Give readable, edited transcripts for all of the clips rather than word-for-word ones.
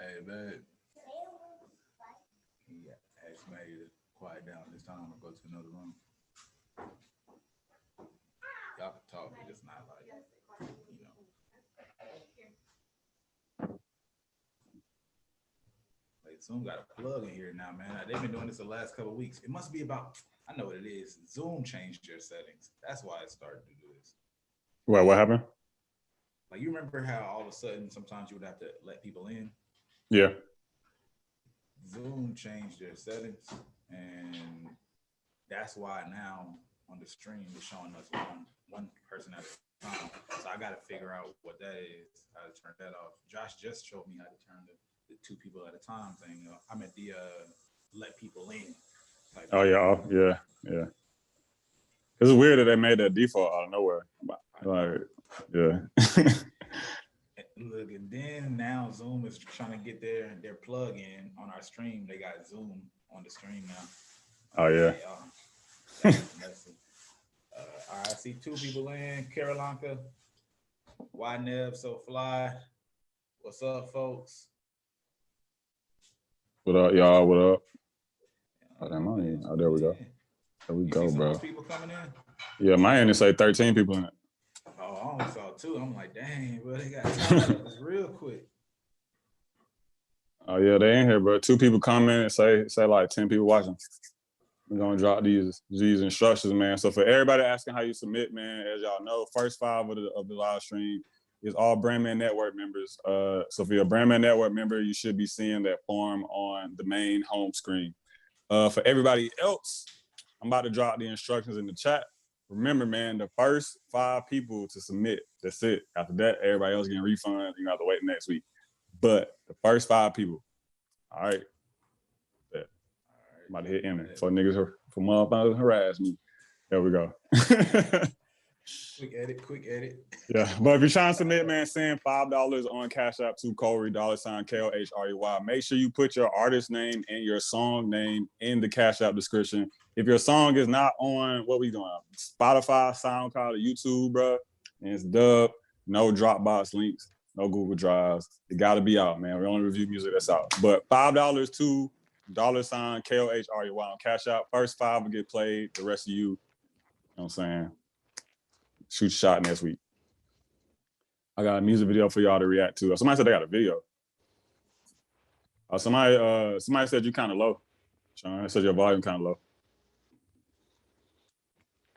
Hey, man. He asked me to quiet down this time and go to another room. Y'all can talk, but just not like, you know. Like Zoom got a plug in here now, man. They've been doing this the last couple of weeks. It must be about, I know what it is. Zoom changed their settings. That's why it started to do this. What happened? Like you remember how all of a sudden sometimes you would have to let people in? Yeah. Zoom changed their settings, and that's why now on the stream it's showing us one person at a time. So I got to figure out what that is, how to turn that off. Josh just showed me how to turn the two people at a time thing. I'm at the let people in. Oh yeah, yeah. It's weird that they made that default out of nowhere. Like, yeah. Look, and then now Zoom is trying to get their plug in on our stream. They got Zoom on the stream now. Oh yeah. That's messy. All right, I see two people in. Carolanka, Why Nev So Fly. What's up, folks? What up, y'all? What up? Oh, damn, oh, there we go. There we go, bro. Most people coming in? Yeah, my end say 13 people in it. Oh, I only saw 2. I'm like, dang, bro, they got this real quick. Oh yeah, they in here, bro. 2 people comment, say like 10 people watching. We're gonna drop these instructions, man. So for everybody asking how you submit, man, as y'all know, first 5 of the live stream is all BrandMan Network members. So if you're a BrandMan Network member, you should be seeing that form on the main home screen. For everybody else, I'm about to drop the instructions in the chat. Remember, man, the first 5 people to submit, that's it. After that, everybody else getting refunds. You have to wait next week. But the first 5 people, all right. I'm about to hit enter for niggas for motherfuckers harass me. There we go. Quick edit. Yeah, but if you're trying to submit, man, send $5 on Cash App to Corey, $KOHREY. Make sure you put your artist name and your song name in the Cash App description. If your song is not on, what we doing? Spotify, SoundCloud, or YouTube, bro, and it's dub, no Dropbox links, no Google Drives. It got to be out, man. We only review music that's out. But $5 to $KOHREY on Cash App. First 5 will get played. The rest of you know what I'm saying? Shoot a shot next week. I got a music video for y'all to react to. Somebody said they got a video. Somebody said you kind of low. Sean said your volume kind of low.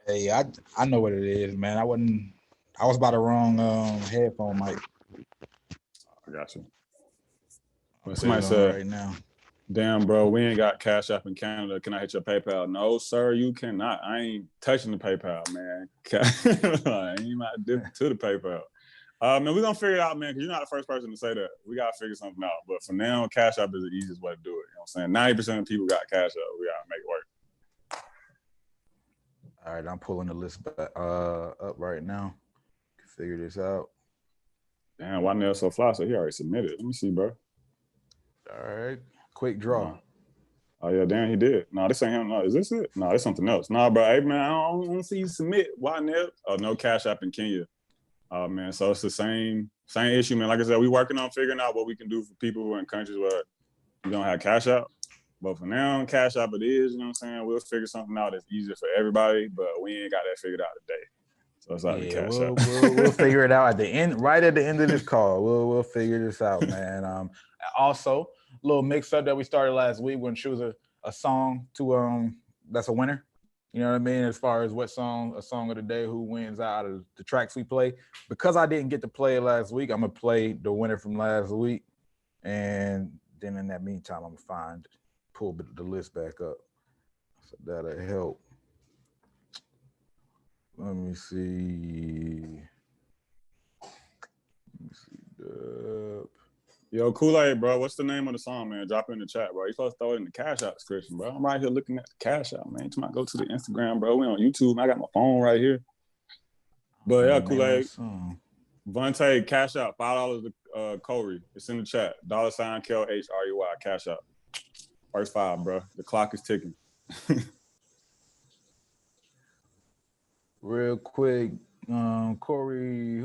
Hey, I know what it is, man. I was by the wrong headphone mic. I got you. But somebody said right now. Damn, bro, we ain't got Cash App in Canada. Can I hit your PayPal? No, sir, you cannot. I ain't touching the PayPal, man. I ain't not dip to the PayPal. Man, we're going to figure it out, man, because you're not the first person to say that. We got to figure something out. But for now, Cash App is the easiest way to do it. You know what I'm saying? 90% of people got Cash App. We got to make it work. All right, I'm pulling the list back, up right now. Figure this out. Damn, why Nell so fly? So he already submitted. Let me see, bro. All right. Quick draw. Oh yeah, damn, he did. No, this ain't him. No, is this it? No, it's something else. No, bro, hey man, I don't see you submit. Why Nell? Oh, no Cash App in Kenya. Oh man, so it's the same issue, man. Like I said, we working on figuring out what we can do for people who are in countries where you don't have Cash App. But for now, Cash App it is. You know what I'm saying? We'll figure something out that's easier for everybody. But we ain't got that figured out today. So it's like the Cash App. We'll figure it out at the end, right at the end of this call. We'll figure this out, man. Also, a little mix up that we started last week. We're gonna choose a song to that's a winner. You know what I mean? As far as what song, a song of the day, who wins out of the tracks we play. Because I didn't get to play it last week, I'm gonna play the winner from last week, and then in that meantime, I'm gonna pull the list back up. So that'll help. Let me see. Yo, Kool-Aid, bro. What's the name of the song, man? Drop it in the chat, bro. You supposed to throw it in the Cash App description, bro. I'm right here looking at the Cash App, man. You might go to the Instagram, bro. We on YouTube. I got my phone right here. But yeah, Kool-Aid. Vontae, Cash App, $5 to Corey. It's in the chat. $KOHREY, Cash App. First 5, bro. The clock is ticking. Real quick, Corey,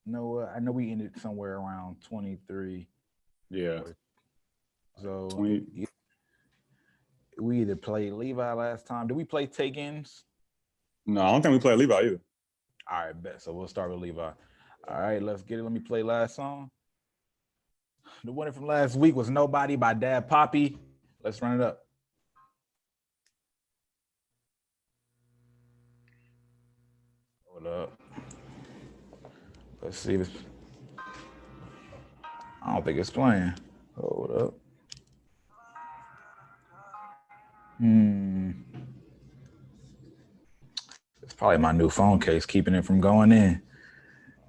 I know we ended somewhere around 23. Yeah. So 20. we either played Levi last time. Did we play Take-Ins? No, I don't think we played Levi either. All right, bet. So we'll start with Levi. All right, let's get it. Let me play last song. The winner from last week was Nobody by Dad Poppy. Let's run it up. Hold up. Let's see if it's... I don't think it's playing. Hold up. It's probably my new phone case keeping it from going in.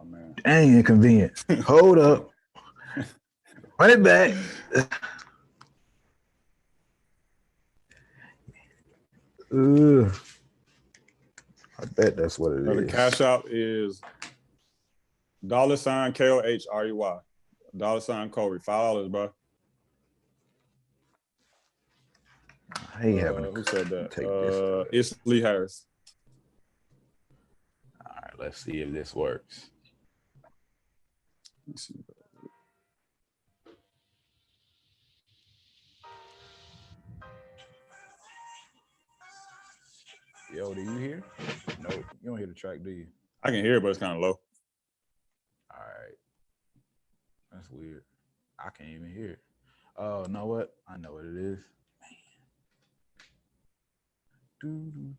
Oh, man. Dang inconvenient. Hold up. Run it back. I bet that's what it is. The cash out is $KOHREY. Corey. $5, bro. I ain't having who said that? take this. It's Lee Harris. All right, let's see if this works. Let's see. Yo, do you hear? No, you don't hear the track, do you? I can hear it, but it's kind of low. All right. That's weird. I can't even hear it. Oh, know what? I know what it is. Man.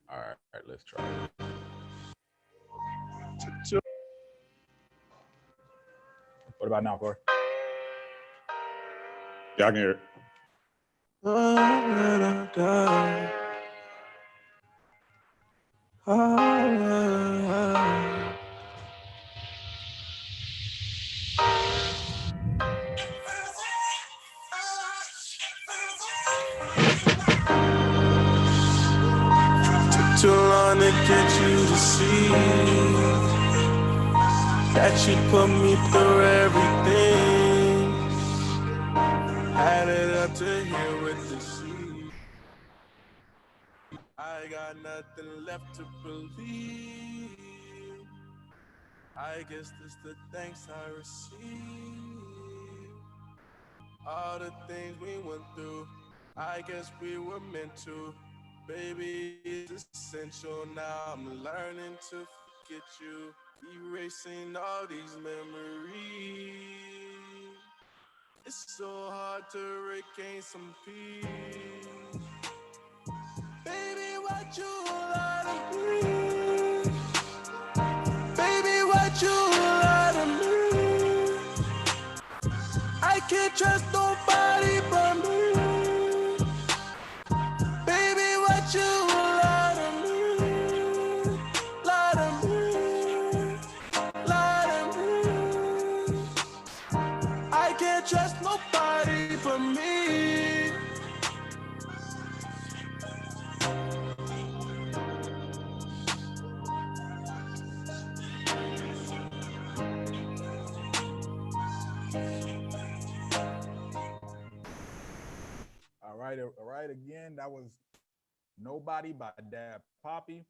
All right, let's try it. What about now, Corey? Yeah, I can hear it. Took too long to get you to see that you put me through everything. Had it up to here with the sea. I got nothing left to believe. I guess this the thanks I receive. All the things we went through, I guess we were meant to. Baby, it's essential now. I'm learning to forget you, erasing all these memories. It's so hard to regain some peace. Baby, what you lie to me? Baby, what you lie to me? I can't trust nobody but me. Baby, what you lie to me? Lie to me. Lie to me. I can't trust nobody but me. All right, again, that was Nobody by Dad Poppy,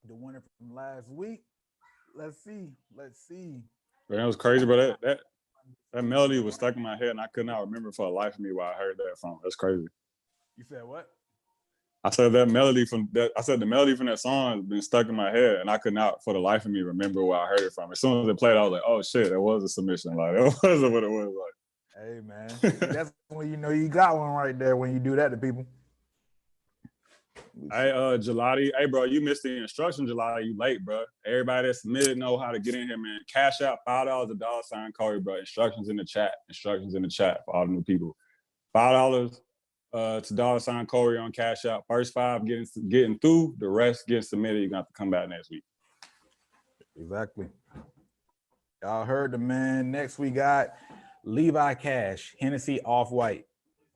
the winner from last week. Let's see. Man, that was crazy, bro. That melody was stuck in my head, and I could not remember for the life of me where I heard that from. That's crazy. You said what? I said the melody from that song has been stuck in my head, and I could not for the life of me remember where I heard it from. As soon as it played, I was like, "Oh shit, that was a submission! Like that wasn't what it was like." Hey man, that's when you know you got one right there when you do that to people. Hey, Gelati. Hey, bro, you missed the instruction, Gelati. You late, bro. Everybody that submitted know how to get in here, man. Cash out $5 $, Corey, bro. Instructions in the chat for all the new people. $5 to $Corey on Cash Out. First 5 getting through, the rest getting submitted. You're gonna have to come back next week. Exactly. Y'all heard the man. Next we got Levi Cash, Hennessy Off-White.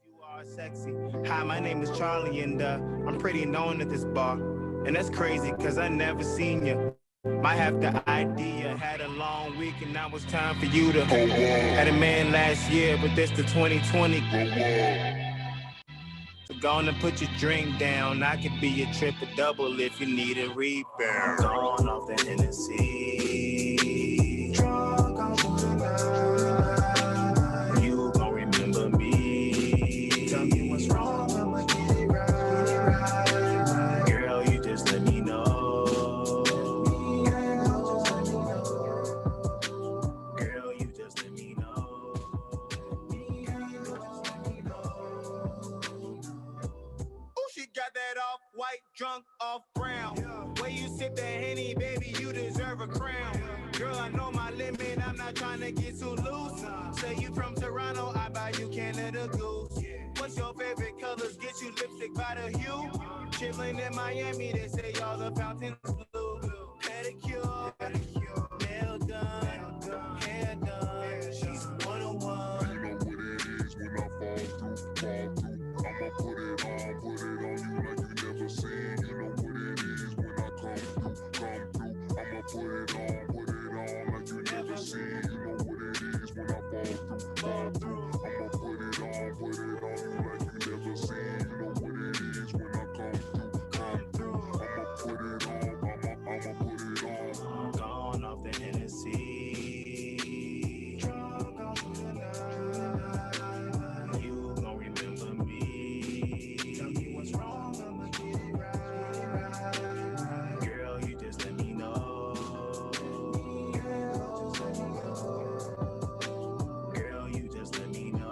You are sexy. Hi, my name is Charlie, and I'm pretty known at this bar. And that's crazy, because I never seen you. Might have the idea. Had a long week, and now it's time for you to. Had a man last year, but this the 2020. gonna put your drink down. I could be a triple double if you need a rebound. Gone off the Hennessy. Drunk off the night. You gon' remember me. Tell me what's wrong, I'ma get it right. Girl, you just let me know. Girl, you just let me know. She got that off white, drunk off brown. Way you sip that Henny, baby, you deserve a crown. Girl, I know my limit, I'm not trying to get too loose. Say you from Toronto, I buy you Canada Goose. What's your favorite colors? Get you lipstick by the hue. Chillin' in Miami, they say all the fountains blue. Pedicure, nail done, hair done. She's 101. You know what it is when I fall through. I'ma put it on you like you never seen. You know what it is when I come through. I'ma put it on like you never seen. You know what it is when I fall through. I'ma put it on you like you never seen. You know what it is when I come through. I'ma put it on, I'ma put it on. Gone off the Hennessy. Drunk off the night. You gon' remember me. Tell me what's wrong, I'ma get it right. Girl, you just let me know. Girl, you just let me know.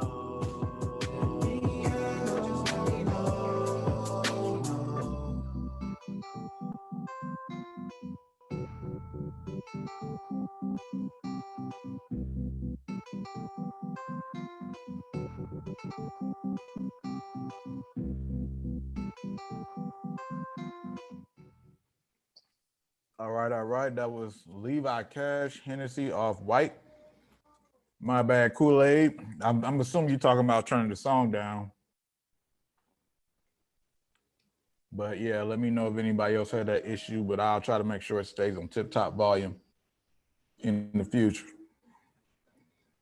All right. That was Levi Cash, Hennessy off White. My bad, Kool-Aid. I'm assuming you're talking about turning the song down. But yeah, let me know if anybody else had that issue, but I'll try to make sure it stays on tip-top volume in the future.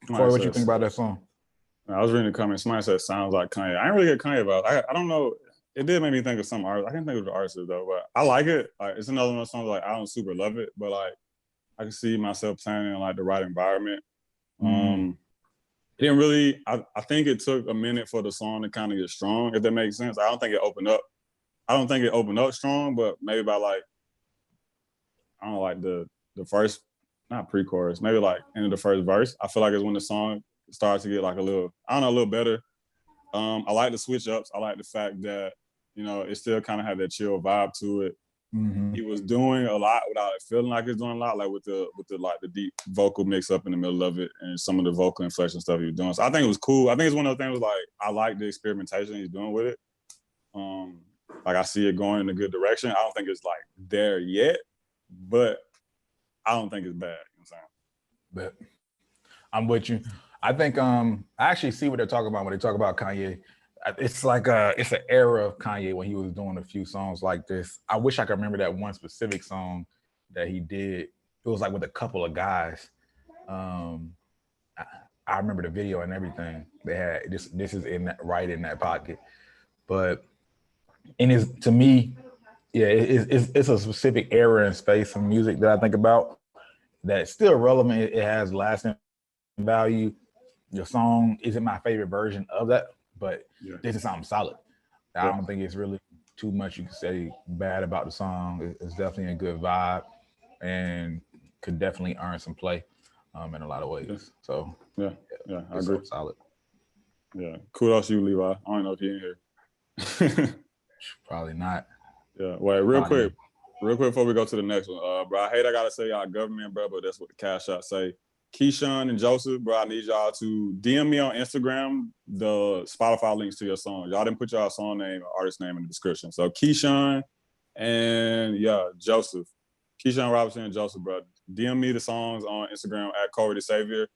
Corey, what you think about that song? I was reading the comments. Somebody said sounds like Kanye. I ain't really get Kanye about it. I don't know. It did make me think of some artists. I can't think of the artist though, but I like it. Like it's another one of those songs like I don't super love it, but like I can see myself playing in like the right environment. It didn't really. I think it took a minute for the song to kind of get strong, if that makes sense. I don't think it opened up strong, but maybe by like I don't know, like the first, not pre-chorus, maybe like into the first verse. I feel like it's when the song starts to get like a little better. I like the switch ups. I like the fact that, you know, it still kind of had that chill vibe to it. He was doing a lot without it feeling like he's doing a lot, like with the deep vocal mix up in the middle of it and some of the vocal inflection stuff he was doing. So I think it was cool. I think it's one of those things like I like the experimentation he's doing with it. Like I see it going in a good direction. I don't think it's like there yet, but I don't think it's bad. You know what I'm saying? But I'm with you. I think I actually see what they're talking about when they talk about Kanye. It's like it's an era of Kanye when he was doing a few songs like this. I wish I could remember that one specific song that he did. It was like with a couple of guys. I remember the video and everything. They had this is right in that pocket. But to me, yeah, it's a specific era and space of music that I think about that's still relevant. It has lasting value. Your song isn't my favorite version of that, but this is something solid. I don't think it's really too much you can say bad about the song. It's definitely a good vibe and could definitely earn some play in a lot of ways. So yeah, I agree. Solid. Yeah, kudos to you, Levi. I don't know if you're in here. Probably not. Yeah, wait, real quick before we go to the next one, bro. I hate I gotta say y'all government, bro, but that's what the cash shot say. Keyshawn and Joseph, bro, I need y'all to DM me on Instagram the Spotify links to your song. Y'all didn't put y'all song name or artist name in the description. So Keyshawn and Joseph. Keyshawn Robinson and Joseph, bro. DM me the songs on Instagram at Corey the Savior.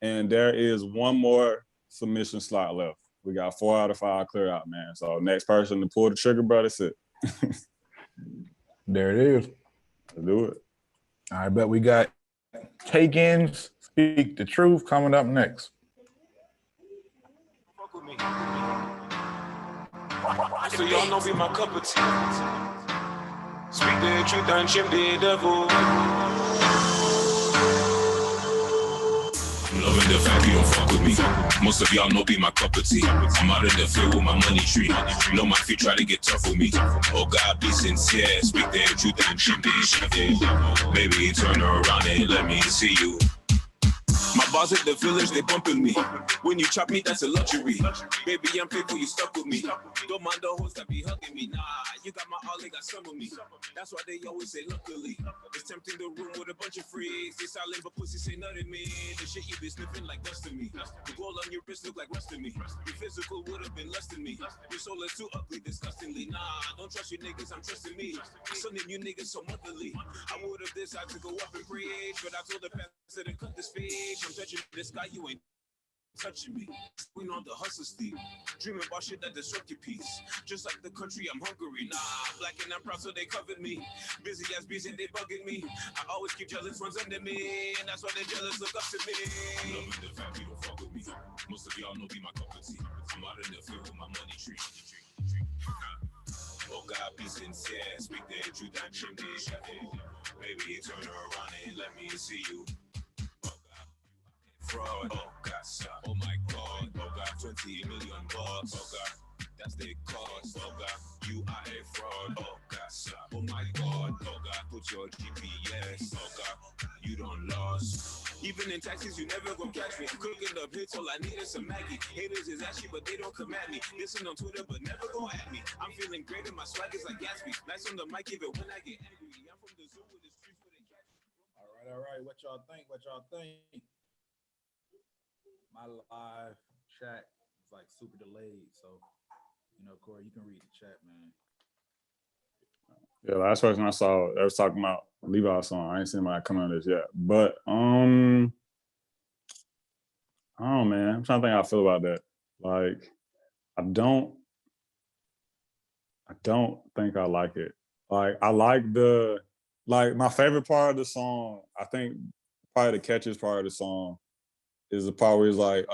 And there is one more submission slot left. We got 4 out of 5 clear out, man. So next person to pull the trigger, bro, that's it. There it is. Let's do it. I bet we got Take-Ins, Speak the Truth coming up next. Fuck with me. So y'all know be my cup of tea. Speak the truth and shame the devil. I'm loving the fact you don't fuck with me. Most of y'all know be my cup of tea. I'm out in the field with my money tree. No my feet try to get tough with me. Oh God, be sincere. Speak the truth and shame the devil. Baby, turn around and let me see you. My bars at the village, they bumping me. When you chop me, that's a luxury. Baby, I'm faithful, you stuck with me. Don't mind the hoes that be hugging me. Nah, you got my all, they got some of me. That's why they always say luckily. It's tempting the room with a bunch of freaks. They silent, but pussy say nothing to me. The shit you be sniffing like dust to me. The gold on your wrist look like rust to me. Your physical would have been less than me. Your soul is too ugly, disgustingly. Nah, don't trust you niggas, I'm trusting me. Sending you niggas so motherly. I would have decided to go up and preach, but I told the pastor to cut this fish. I'm touching this guy, you ain't touching me. We know the hustle steep. Dreaming about shit that disrupt your peace. Just like the country, I'm hungry. Nah, black and I'm proud, so they covered me. Busy as busy, they bugging me. I always keep jealous ones under me, and that's why they jealous look up to me. Loving the fact you don't fuck with me. Most of y'all know be my cup of tea. I'm out in the field with my money tree. Oh God, be sincere. Speak the truth and shame the devil. Baby, turn around and let me see you. Fraud, oh God, oh my God, oh God, 20 million bucks, oh God, that's the cost, oh God, you are a fraud, oh God, oh my God, oh God, put your GPS, oh God, you don't lost. Even in taxis, you never gon' catch me. Cooking up hits, all I need is some Maggie. Haters is ashy, but they don't come at me. Listen on Twitter, but never gon' at me. I'm feeling great and my swag is like Gatsby. Nice on the mic, even when I get angry. I'm from the zoo with the streets where they catch me. All right. What y'all think? My live chat is like super delayed, so Corey, you can read the chat, man. Yeah, last person I saw, they was talking about Levi's song. I ain't seen anybody come on this yet, but I don't know, man. I'm trying to think how I feel about that. Like, I don't think I like it. Like, I like my favorite part of the song. I think probably the catchiest part of the song is the part where it's like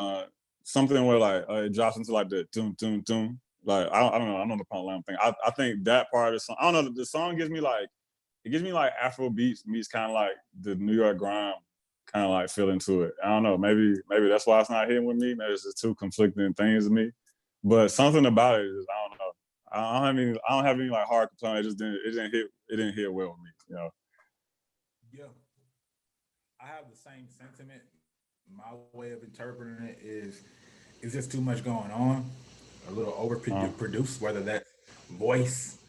something where like it drops into like the doom doom doom. Like I don't know. I don't know the Lamb thing. I think that part of the song. I don't know. The song gives me like Afro beats meets kind of like the New York grime kind of like feeling to it. I don't know. Maybe that's why it's not hitting with me. Maybe it's just two conflicting things to me. But something about it is I don't know. I don't have any like hard complaints. It didn't hit well with me. Yeah, I have the same sentiment. My way of interpreting it is it's just too much going on, a little overproduced, whether that's voice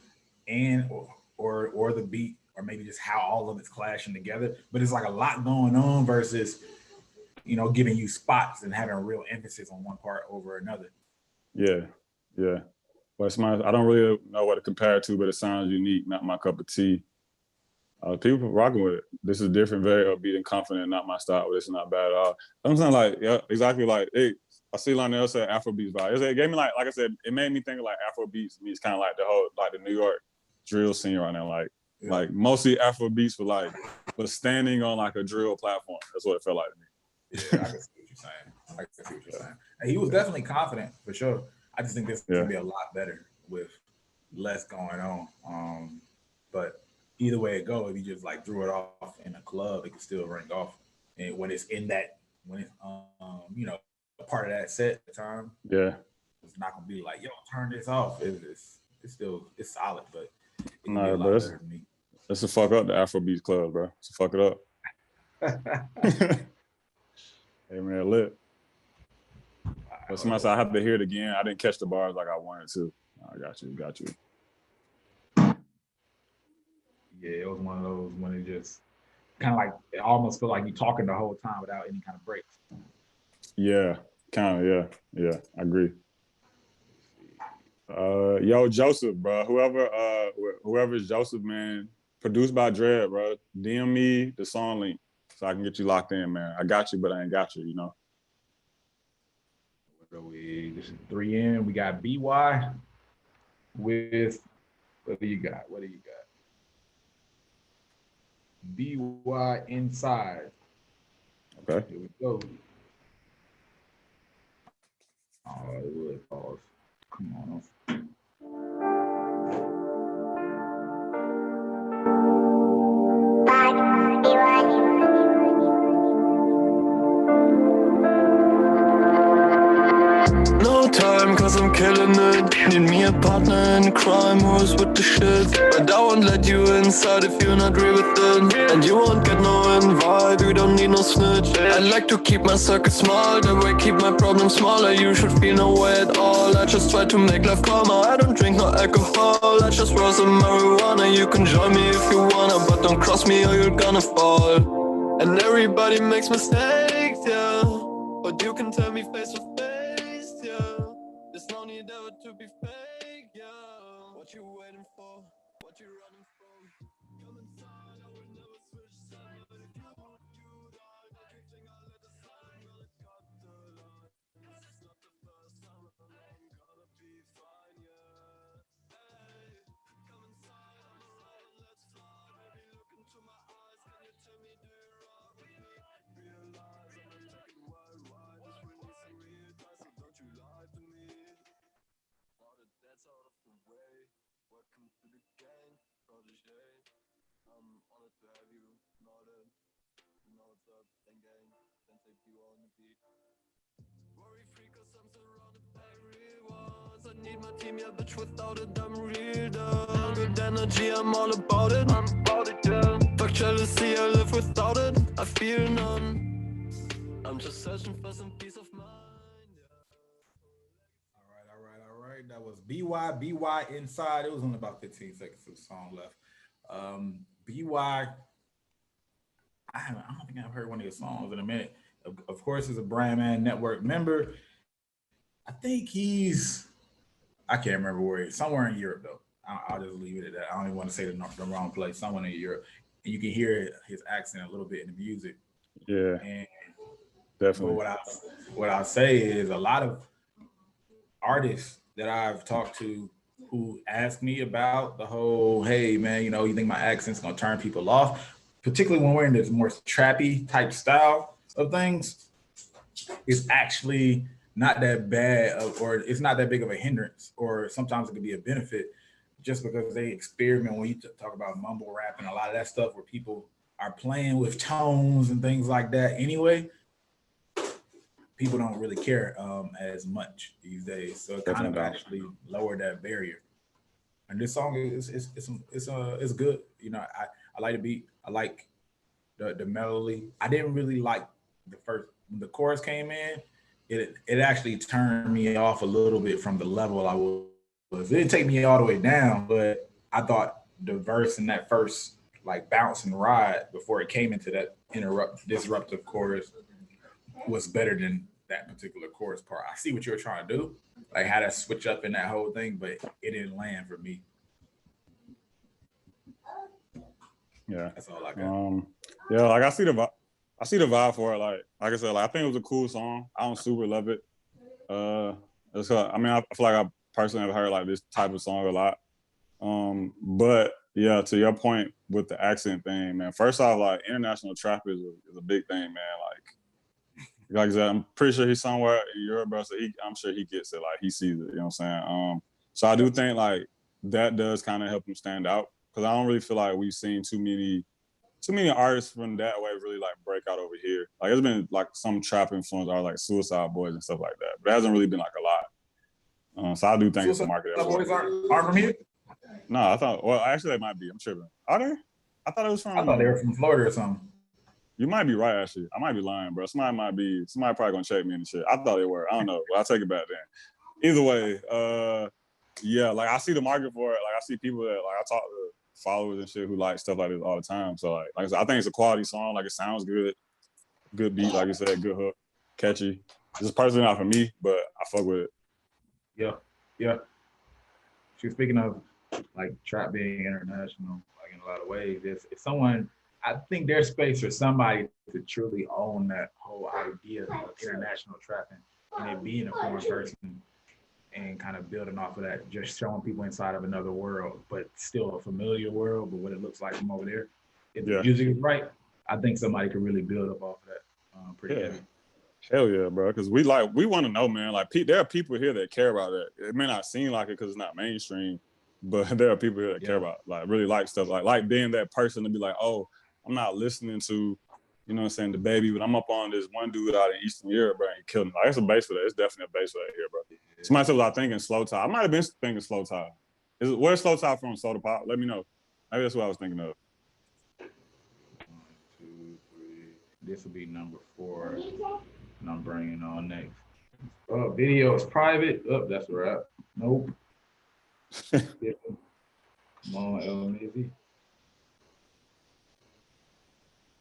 and or the beat, or maybe just how all of it's clashing together. But it's like a lot going on versus giving you spots and having a real emphasis on one part over another. Yeah. But I don't really know what to compare it to, but it sounds unique. Not my cup of tea. People rocking with it. This is different, very upbeat and confident. Not my style, but it's not bad at all. I'm saying like, yeah, exactly like, hey, I see Lionel say Afrobeats vibe. It gave me like I said, it made me think of like Afrobeats means kind of like the whole, like the New York drill scene right now. Like mostly Afrobeats but standing on like a drill platform. That's what it felt like to me. Yeah, I can see what you're saying. And he was definitely confident for sure. I just think this can be a lot better with less going on. But either way it goes, if you just like threw it off in a club, it can still ring off. And when it's a part of that set time, it's not gonna be like, yo, turn this off. It's solid, but it can be a lot better than me. Let's just fuck up the Afrobeats club, bro. Let's fuck it up. Hey man, lit. But somebody said I have to hear it again. I didn't catch the bars like I wanted to. I got you. Yeah, it was one of those when it just kind of like, it almost felt like you talking the whole time without any kind of breaks. Yeah, kind of, yeah, I agree. Yo, Joseph, bro, whoever's Joseph, man, produced by Dread, bro, DM me the song link so I can get you locked in, man. I got you, but I ain't got you, This is 3N. We got BY with, what do you got? BY Inside. Okay. Here we go. Oh, it would pause. Come on. cause I'm killing it. Need me a partner in crime who's with the shit. But I won't let you inside if you're not real with it. And you won't get no invite, we don't need no snitch. I like to keep my circle small, that way keep my problems smaller. You should feel no way at all, I just try to make life calmer. I don't drink no alcohol, I just roll some marijuana. You can join me if you wanna, but don't cross me or you're gonna fall. And everybody makes mistakes, yeah, but you can tell me face to face, yeah. There's no need ever to be fake, yeah. What you waiting for? What you running from? Come inside, I will never switch sides. But if you want you die, no kicking, I'll let the sun gonna cut the line. This is not the first time I'm gonna be fine, yeah. Hey, come inside, I'm around, let's fly. Baby, look into my eyes, can you tell me do you rock with me? Realize I'm attacking worldwide, it's releasing real time, so don't you lie to me. Now that that's out of the way, welcome to the gang, protege. I'm honored to have you, know that, you know what's up, gang, then take you on the beat. Worry free cause I'm surrounded by real ones. I need my team, yeah, bitch, without it I'm real done. Good energy, I'm all about it, yeah. Fuck jealousy, I live without it, I feel none. I'm just searching for some peace of mind, yeah. All right. That was BY Inside. It was only about 15 seconds of the song left. BY, I don't think I've heard one of his songs in a minute. Of course, he's a BrandMan Network member. I think I can't remember where he's, somewhere in Europe though. I'll just leave it at that. I don't even want to say the wrong place, somewhere in Europe. And you can hear his accent a little bit in the music. Yeah, and definitely. But what I'll say is a lot of artists that I've talked to who ask me about the whole, hey man, you think my accent's gonna turn people off, particularly when we're in this more trappy type style of things, it's actually not that bad or it's not that big of a hindrance, or sometimes it could be a benefit just because they experiment when you talk about mumble rap and a lot of that stuff where people are playing with tones and things like that anyway. People don't really care as much these days, so it kind of actually lowered that barrier. And this song is good. I like the beat. I like the melody. I didn't really like when the chorus came in. It actually turned me off a little bit from the level I was. It didn't take me all the way down, but I thought the verse in that first like bounce and ride before it came into that disruptive chorus was better than that particular chorus part. I see what you're trying to do, like how to switch up in that whole thing, but it didn't land for me. Yeah, that's all I got. Yeah, like I see the vibe for it. Like I said, like I think it was a cool song. I don't super love it. I feel like I personally have heard like this type of song a lot. But yeah, to your point with the accent thing, man. First off, like international trap is a big thing, man. Like I said, I'm pretty sure he's somewhere in Europe, bro. So I'm sure he gets it. Like he sees it. You know what I'm saying? So I do think like that does kind of help him stand out, because I don't really feel like we've seen too many artists from that way really like break out over here. Like there's been like some trap influence are like Suicide Boys and stuff like that, but it hasn't really been like a lot. So I do think it's a market. Boys aren't from here? No, I thought. Well, actually, they might be. I'm tripping. Are they? I thought it was from. I thought they were from Florida or something. You might be right, actually. I might be lying, bro. Somebody probably gonna check me and shit. I thought they were. I don't know. But I'll take it back then. Either way, yeah, like I see the market for it. Like I see people that like I talk to followers and shit who like stuff like this all the time. So like I said, I think it's a quality song. Like it sounds good. Good beat, like you said, good hook, catchy. This is personally not for me, but I fuck with it. Yeah. Speaking of like trap being international, like in a lot of ways, if someone, I think there's space for somebody to truly own that whole idea of international trapping and it being a foreign person and kind of building off of that, just showing people inside of another world, but still a familiar world, but what it looks like from over there. If the music is right, I think somebody could really build up off of that pretty heavy. Hell yeah, bro. Because we want to know, man. Like there are people here that care about that. It may not seem like it because it's not mainstream, but there are people here that care about, like really like stuff, like being that person to be like, oh, I'm not listening to you know what I'm saying, the baby, but I'm up on this one dude out in Eastern Europe, bro, and he killed me. Like, it's a bass for that. It's definitely a bass for that here, bro. Somebody said, I was thinking Slow Tie. I might have been thinking Slow Tie. Where's Slow Tie from, Soda Pop? Let me know. Maybe that's what I was thinking of. 1, 2, 3. This will be number 4. And I'm bringing on next. Video is private. Oh, that's a wrap. Nope. Come on, El Mizzy.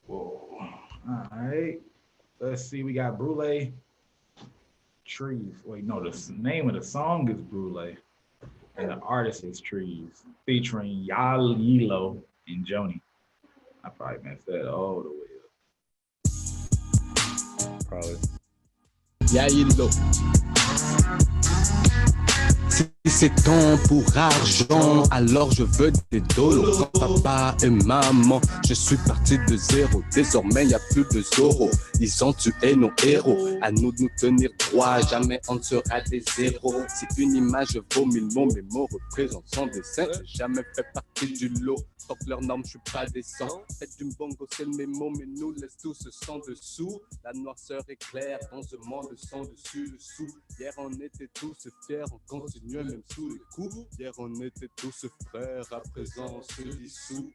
Whoa. All right. Let's see. We got Brule Trees. Wait, no, the name of the song is Brule. And the artist is Trees, featuring Yalo and Joni. I probably messed that all the way up. Probably. Yalo. Si c'est temps pour argent, alors je veux des dollars. Quand papa et maman, je suis parti de zéro. Désormais, y a plus de Zoro. Ils ont tué nos héros. À nous de nous tenir droit, jamais on ne sera des zéros. Si une image vaut 1000 mots, mes mots représentent son dessin. J'ai jamais fait partie du lot. Tant que leurs normes, je suis pas décent. Faites du bongo, c'est le mémo, mais nous laisse tous sans dessous. La noirceur est claire dans ce monde sans dessus dessous. Hier on était tous fiers, on continuait même sous les coups. Hier on était tous frères, à présent on se dissout.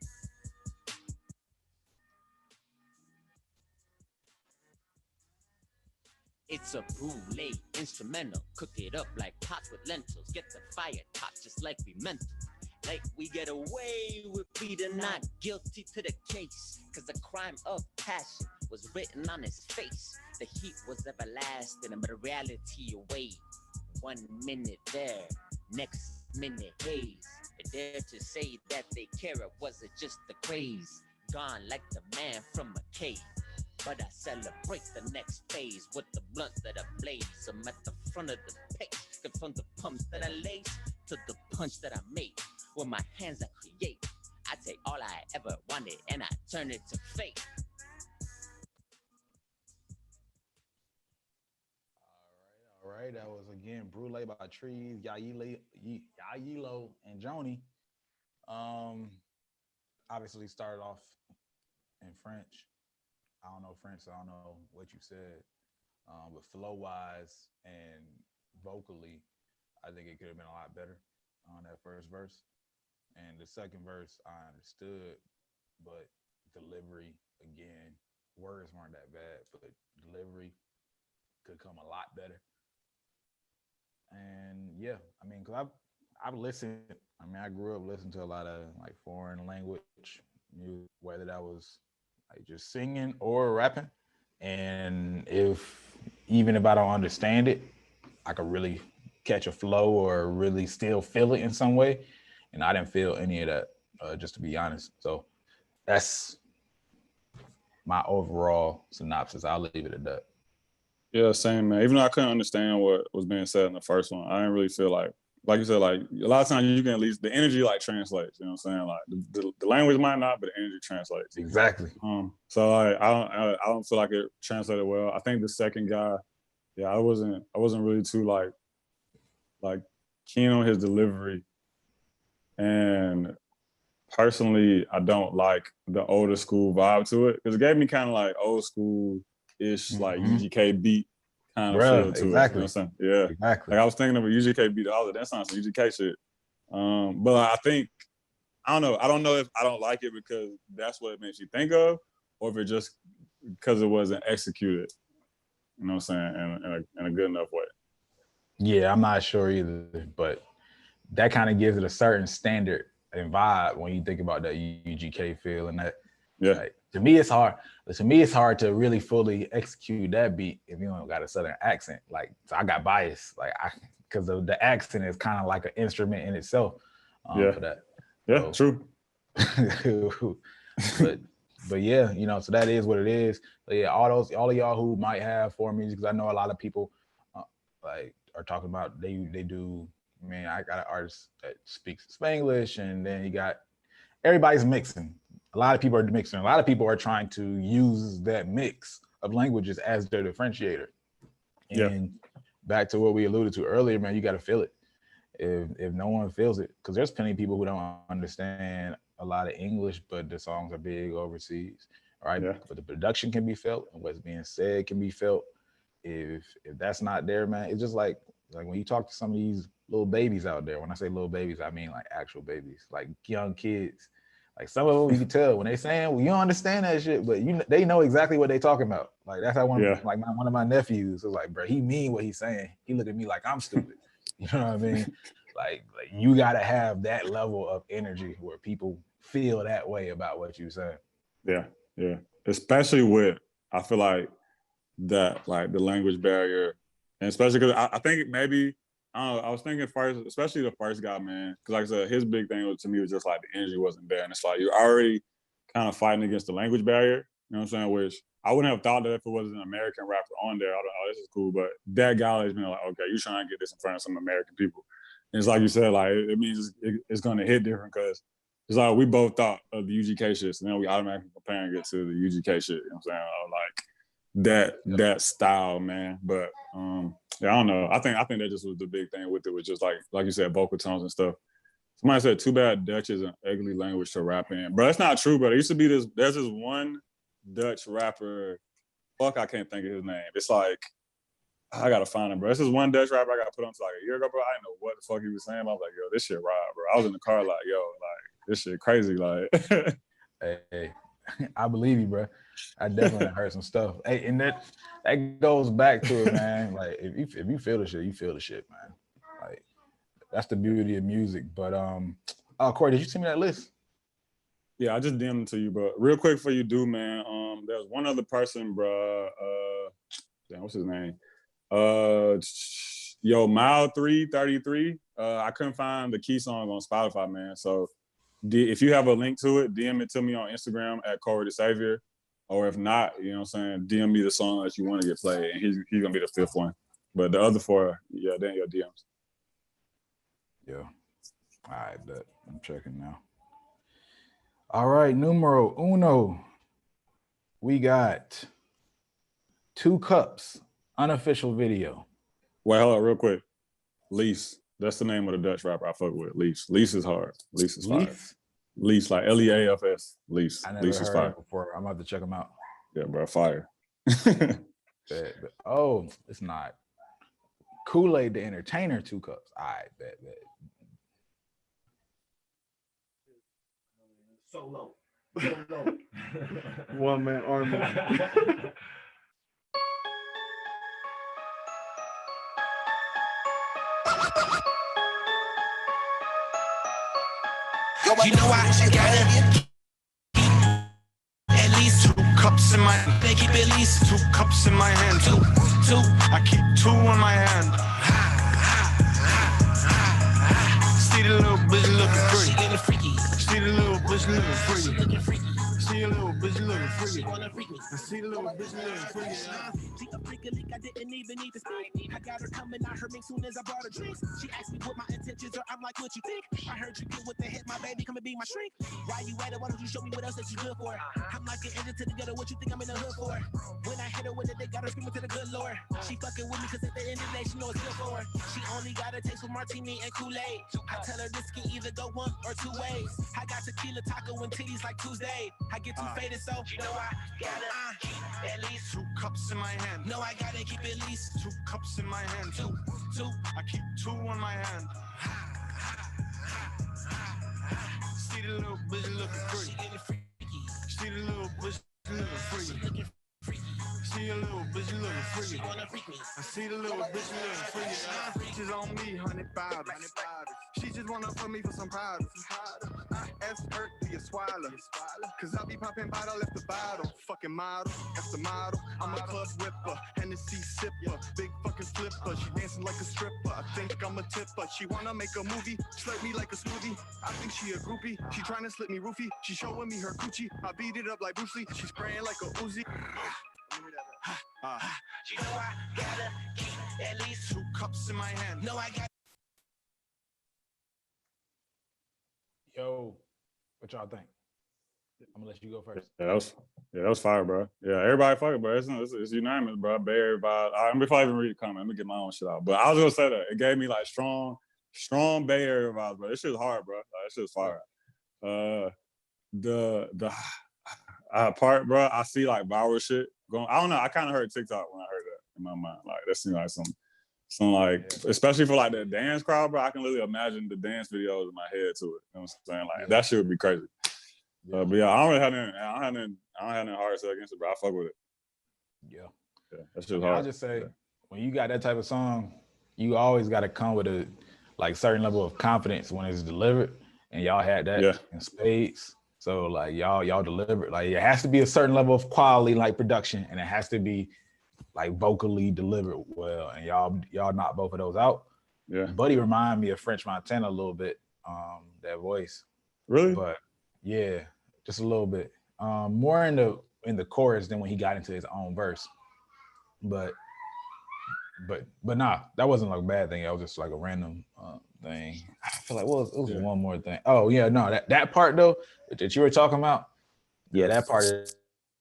It's a brulee instrumental. Cook it up like pots with lentils. Get the fire top just like we meant to. Like we get away with pleading not guilty to the case. Cause the crime of passion was written on his face. The heat was everlasting, but the reality away. 1 minute there, next minute haze. They dare to say that they care, it wasn't just the craze. Gone like the man from a cave. But I celebrate the next phase with the blunt that I blaze. I'm at the front of the page, from the pumps that I lace to the punch that I make. With my hands I create. I take all I ever wanted and I turn it to fate. All right. That was again Brule by Trees, Yayilo and Joni. Obviously started off in French. I don't know French, so I don't know what you said. But flow-wise and vocally, I think it could have been a lot better on that first verse. And the second verse, I understood, but delivery, again, words weren't that bad, but delivery could come a lot better. And yeah, I mean, because I've listened, I mean, I grew up listening to a lot of like foreign language music, whether that was like just singing or rapping. And even if I don't understand it, I could really catch a flow or really still feel it in some way. And I didn't feel any of that, just to be honest. So that's my overall synopsis. I'll leave it at that. Yeah, same, man. Even though I couldn't understand what was being said in the first one, I didn't really feel like you said, like a lot of times you can at least, the energy like translates, you know what I'm saying? Like the language might not, but the energy translates. Exactly. So like, I don't feel like it translated well. I think the second guy, yeah, I wasn't really too like keen on his delivery. And personally, I don't like the older school vibe to it because it gave me kind of like old school-ish, like UGK beat kind of feel to it. You know what I'm saying? Yeah, exactly. Like I was thinking of a UGK beat. That sounds some UGK shit. But I think I don't know if I don't like it because that's what it makes you think of, or if it just because it wasn't executed. You know what I'm saying? In a good enough way. Yeah, I'm not sure either, but that kind of gives it a certain standard and vibe when you think about that UGK feel and that. Yeah. Like, to me, it's hard. To me, it's hard to really fully execute that beat if you don't got a Southern accent. Like, so I got biased, like because the accent is kind of like an instrument in itself. For that. Yeah, so, true. but yeah, you know, so that is what it is. But yeah, all of y'all who might have foreign music, because I know a lot of people like are talking about they do. I mean, I got an artist that speaks Spanglish, and then you got everybody's mixing. A lot of people are mixing. A lot of people are trying to use that mix of languages as their differentiator. And back to what we alluded to earlier, man, you got to feel it. If no one feels it, because there's plenty of people who don't understand a lot of English, but the songs are big overseas. right? Yeah. But the production can be felt and what's being said can be felt. If that's not there, man, it's just like when you talk to some of these little babies out there. When I say little babies, I mean like actual babies, like young kids. Like some of them, you can tell when they saying, "Well, you don't understand that shit," but they know exactly what they talking about. Like that's how one of my nephews was like, "Bro, he mean what he's saying. He look at me like I'm stupid." You know what I mean? like you gotta have that level of energy where people feel that way about what you saying. Yeah, yeah. Especially with, I feel like that, like the language barrier, and especially because I think maybe I don't know. I was thinking first, especially the first guy, man, because like I said, his big thing to me was just like the energy wasn't there, and it's like you're already kind of fighting against the language barrier. You know what I'm saying? Which I wouldn't have thought that if it was an American rapper on there. I don't know. This is cool, but that guy has been like, okay, you trying to get this in front of some American people, and it's like you said, like it means it's going to hit different because it's like we both thought of the UGK shit, so then we automatically comparing it to the UGK shit. You know what I'm saying? Like that style, man. But yeah, I don't know. I think that just was the big thing with it, was just like you said, vocal tones and stuff. Somebody said, "Too bad Dutch is an ugly language to rap in." Bro, that's not true, bro. There used to be there's this one Dutch rapper. Fuck, I can't think of his name. It's like, I gotta find him, bro. This is one Dutch rapper I got put on to like a year ago, bro. I didn't know what the fuck he was saying. I was like, yo, this shit ride, bro. I was in the car like, yo, like, this shit crazy. Like, hey, I believe you, bro. I definitely heard some stuff. Hey, and that goes back to it, man. Like, if you feel the shit, you feel the shit, man. Like, that's the beauty of music. But Corey, did you send me that list? Yeah, I just DM'd it to you, bro. Real quick for you, dude, man. There's one other person, bro. Damn, what's his name? Mile 333. I couldn't find the key song on Spotify, man. So if you have a link to it, DM it to me on Instagram at Corey the Savior. Or if not, you know what I'm saying, DM me the song that you want to get played, and he's gonna be the fifth one. But the other four, yeah, they're in your DMs. Yeah. All right, bet. I'm checking now. All right, numero uno. We got 2 Cups unofficial video. Wait, hold on, real quick. Lease. That's the name of the Dutch rapper I fuck with. Lease. Lease is hard. Lease is fire. Lease, like Leafs. Lease. I never Lease heard is fire. it before. I'm about to check them out. Yeah, bro, fire. Oh, it's not. Kool-Aid the Entertainer, 2 Cups. All right, bet. Solo. One man army. You know I gotta at least 2 cups in my hand. They keep at least 2 cups in my hand. Two. I keep 2 in my hand. See the little bitch looking free. See the little bitch looking free. See a little bitch looking free. See the little bitch looking free. See a freaking leak, I didn't even need to speak. I got her coming out her mix soon as I brought her drinks. She asked me what my intentions are. I'm like, what you think? I heard you get with the hit, my baby, come and be my shrink. Why you at it? Why don't you show me what else that you good for? I'm like an engine to the gutter. What you think I'm in the hood for? When I hit her with it, they got her screaming to the good Lord. She fucking with me cause at the end of the day, she know it's good for her. She only got a taste for martini and Kool-Aid. I tell her this can either go 1 or 2 ways. I got tequila, taco, and titties like Tuesday. I get too faded, so you know I gotta keep at least 2 cups in my hand. No, I gotta keep at least 2 cups in my hand. Two. I keep 2 in my hand. See the little bitch looking free. See the little bitch looking free. See a little bitch looking free. I see the little bitch looking free. She's on me, 100 bottles. She just wanna put me for some powder. I asked her, do you swallow? Cause I be popping bottle after bottle. Fucking model after model. I'm a club whipper, Hennessy sipper, big fucking flipper. She dancing like a stripper. I think I'm a tipper. She wanna make a movie, slurp me like a smoothie. I think she a groupie. She trying to slip me roofie. She showing me her coochie. I beat it up like Bruce Lee. She spraying like a Uzi. You know I gotta keep at least 2 cups in my hand. No, I got. Yo, what y'all think? I'm gonna let you go first. Yeah, that was fire, bro. Yeah, everybody fucking, bro. It's unanimous, bro. Bay everybody. All right, before I even read the comment, let me get my own shit out. But I was gonna say that it gave me like strong Bay Area vibes, bro. This shit's hard, bro. This shit's fire. Part, bro, I see like viral shit going. I don't know. I kind of heard TikTok when I heard that in my mind. Like that seemed like some like, especially for like the dance crowd, bro. I can literally imagine the dance videos in my head to it. You know what I'm saying? Like that shit would be crazy. But yeah, I don't really have any hard to say against it, bro. I fuck with it. Yeah, that shit's hard. I'll just say, when you got that type of song, you always got to come with a like certain level of confidence when it's delivered, and y'all had that in spades. So like y'all delivered. Like it has to be a certain level of quality, like production, and it has to be like vocally delivered well. And y'all knocked both of those out. Yeah, Buddy reminded me of French Montana a little bit. That voice. Really? But yeah, just a little bit. More in the chorus than when he got into his own verse. But nah, that wasn't like a bad thing. It was just like a random thing. I feel like it was one more thing. Oh yeah, no, that part though that you were talking about. Yeah, that part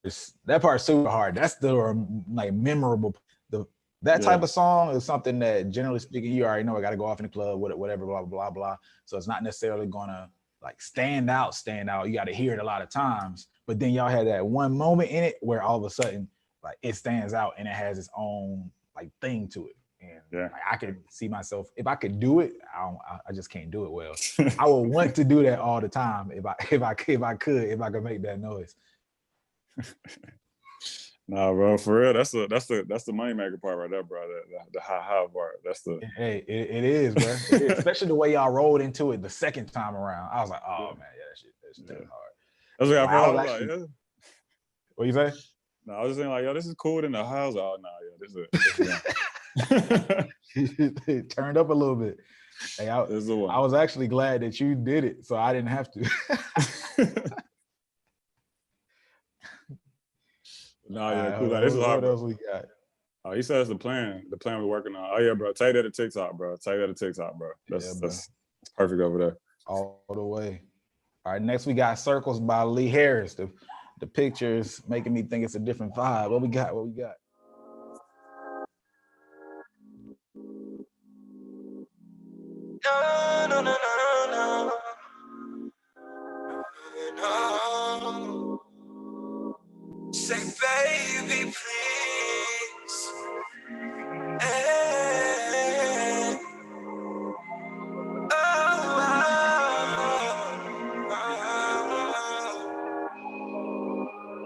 is super hard. That's the like memorable. That type of song is something that generally speaking, you already know. I got to go off in the club, whatever, blah blah blah. So it's not necessarily gonna like stand out. You got to hear it a lot of times. But then y'all had that one moment in it where all of a sudden like it stands out and it has its own like thing to it. And like, I could see myself if I could do it. I just can't do it well. I would want to do that all the time if I could make that noise. Nah, bro, for real, that's the money maker part right there, bro. The high part. That's the it is, bro. It is. Especially the way y'all rolled into it the second time around. I was like, oh man, that's too hard. That's what I feel like. What you say? No, I was just saying like, yo, this is cool in the house. Oh no, this is it turned up a little bit. Hey, I was actually glad that you did it, so I didn't have to. No, yeah, cool. This is hard. What else we got? Oh, he says the plan we're working on. Oh yeah, bro. Take that to TikTok, bro. That's perfect over there. All the way. All right, next we got Circles by Lee Harris. The pictures making me think it's a different vibe. What we got? No. Say, baby, please. Hey.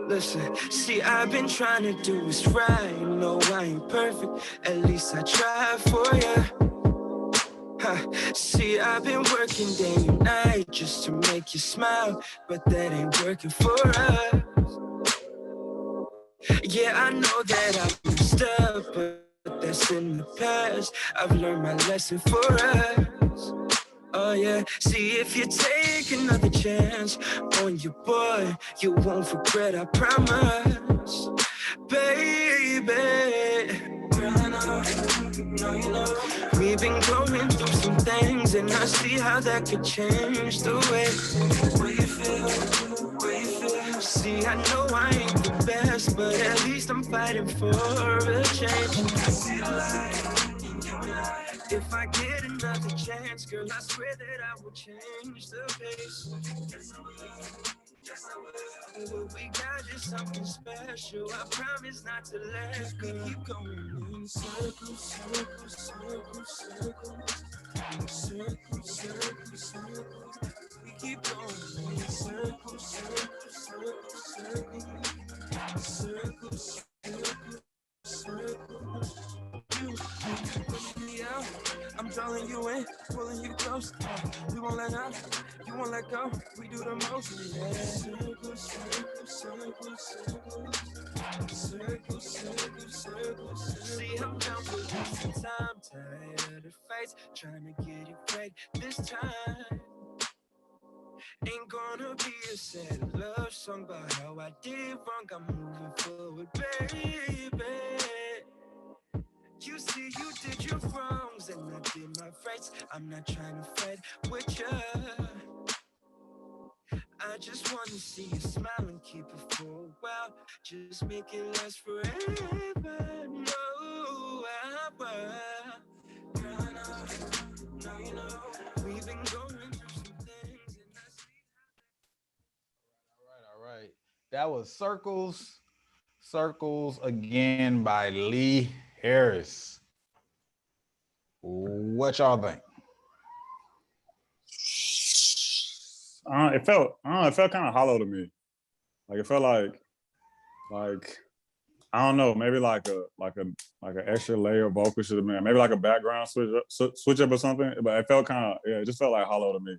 Listen, see, I've been trying to do what's right. No, I ain't perfect. At least I try for ya. See, I've been working day and night just to make you smile, but that ain't working for us. Yeah, I know that I've messed up, but that's in the past. I've learned my lesson for us. Oh yeah, see, if you take another chance on your boy, you won't regret, I promise. Baby, girl, I know you know. We've been going through some things, and I see how that could change the way you feel. See, I know I ain't the best, but at least I'm fighting for a change. I see the light in your life. If I get another chance, girl, I swear that I will change the pace. Yes, I will. Yes, I will. What we got is something special. I promise not to let go. We keep going in circles, circles, circles, circles. Circles, circles, circles. We keep going in circles, circles, circles, circles. Circles, circles, circles. You pushing me out, I'm drawing you in, pulling you close. We won't let up, you won't let go. We do the most. Yeah. Circles, circles, circles, circles. Circles, circles, circles. See, I'm down for wasting time, tired of fights, trying to get it right this time. Ain't gonna be a sad love song about how I did wrong. I'm moving forward, baby. You see, you did your wrongs and I did my rights. I'm not trying to fight with you. I just want to see you smile and keep it for a while. Just make it last forever. No, I will. Girl, I know, you know. We've been going through some things and I see. All right. That was Circles again by Lee Harris. What y'all think? It felt kind of hollow to me. Like it felt like I don't know, maybe like an extra layer of vocal should have been, maybe like a background switch up or something. But it felt kind of, it just felt like hollow to me.